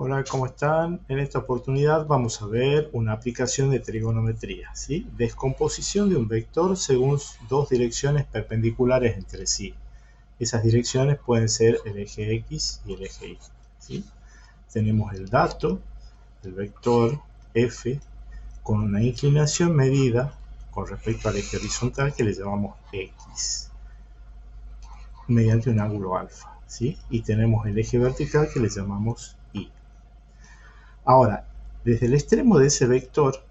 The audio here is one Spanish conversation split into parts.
Hola, ¿cómo están? En esta oportunidad vamos a ver una aplicación de trigonometría, ¿sí? Descomposición de un vector según dos direcciones perpendiculares entre sí. Esas direcciones pueden ser el eje X y el eje Y, ¿sí? Tenemos el dato, el vector f, con una inclinación medida con respecto al eje horizontal que le llamamos X, mediante un ángulo alfa, ¿sí? Y tenemos el eje vertical que le llamamos Y. Ahora, desde el extremo de ese vector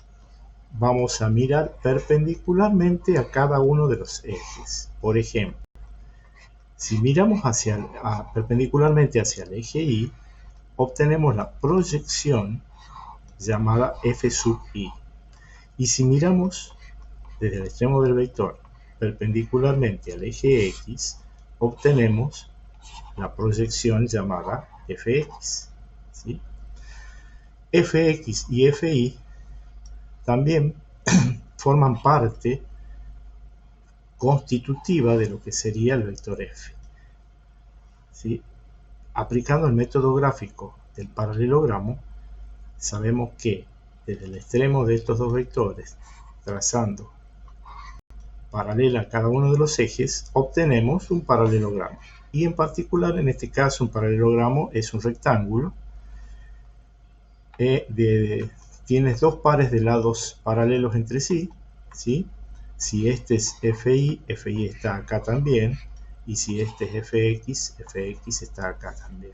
vamos a mirar perpendicularmente a cada uno de los ejes. Por ejemplo, si miramos perpendicularmente hacia el eje Y, obtenemos la proyección llamada f sub I. Y si miramos desde el extremo del vector perpendicularmente al eje X, obtenemos la proyección llamada fx, ¿sí? Fx y Fi también forman parte constitutiva de lo que sería el vector f, ¿sí? Aplicando el método gráfico del paralelogramo, sabemos que desde el extremo de estos dos vectores, trazando paralela a cada uno de los ejes, obtenemos un paralelogramo. Y en particular, en este caso, un paralelogramo es un rectángulo. Tienes dos pares de lados paralelos entre sí, ¿sí? Si este es FI, FI está acá también. Y si este es FX, FX está acá también.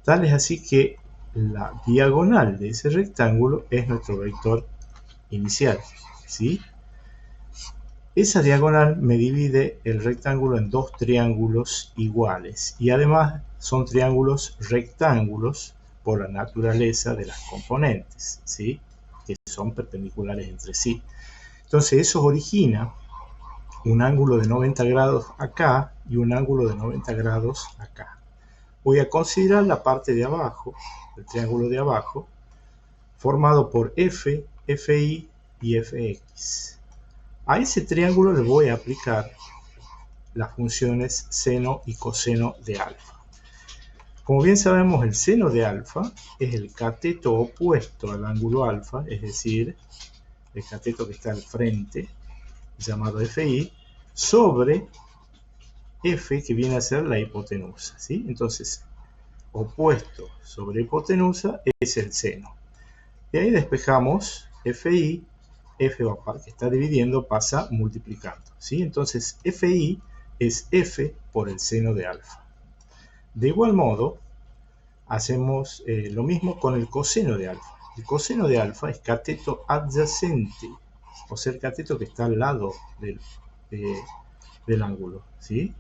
Tal es así que la diagonal de ese rectángulo es nuestro vector inicial, ¿sí? Esa diagonal me divide el rectángulo en dos triángulos iguales. Y además son triángulos rectángulos por la naturaleza de las componentes, ¿sí? Que son perpendiculares entre sí. Entonces eso origina un ángulo de 90 grados acá y un ángulo de 90 grados acá. Voy a considerar la parte de abajo, el triángulo de abajo, formado por F, Fi y Fx. A ese triángulo le voy a aplicar las funciones seno y coseno de alfa. Como bien sabemos, el seno de alfa es el cateto opuesto al ángulo alfa, es decir, el cateto que está al frente, llamado Fi, sobre F, que viene a ser la hipotenusa, ¿sí? Entonces, opuesto sobre hipotenusa es el seno. De ahí despejamos Fi, F que está dividiendo pasa multiplicando, ¿sí? Entonces, Fi es F por el seno de alfa. De igual modo, hacemos lo mismo con el coseno de alfa. El coseno de alfa es cateto adyacente, o sea, el cateto que está al lado del ángulo, ¿sí?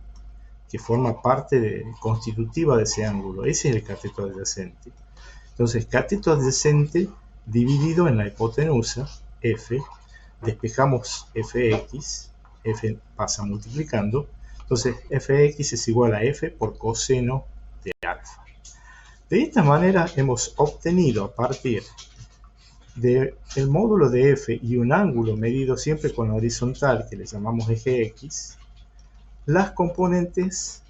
Que forma parte constitutiva de ese ángulo. Ese es el cateto adyacente. Entonces, cateto adyacente dividido en la hipotenusa, F, despejamos Fx, F pasa multiplicando, entonces Fx es igual a F por coseno de alfa. De esta manera hemos obtenido a partir del módulo de F y un ángulo medido siempre con la horizontal que le llamamos eje X, las componentes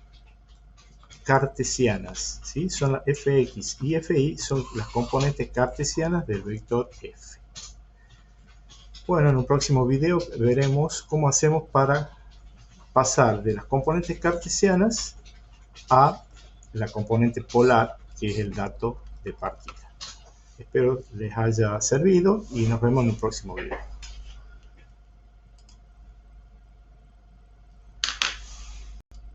cartesianas, ¿sí? Son las Fx y Fi, son las componentes cartesianas del vector F. Bueno, en un próximo video veremos cómo hacemos para pasar de las componentes cartesianas a la componente polar, que es el dato de partida. Espero les haya servido y nos vemos en un próximo video.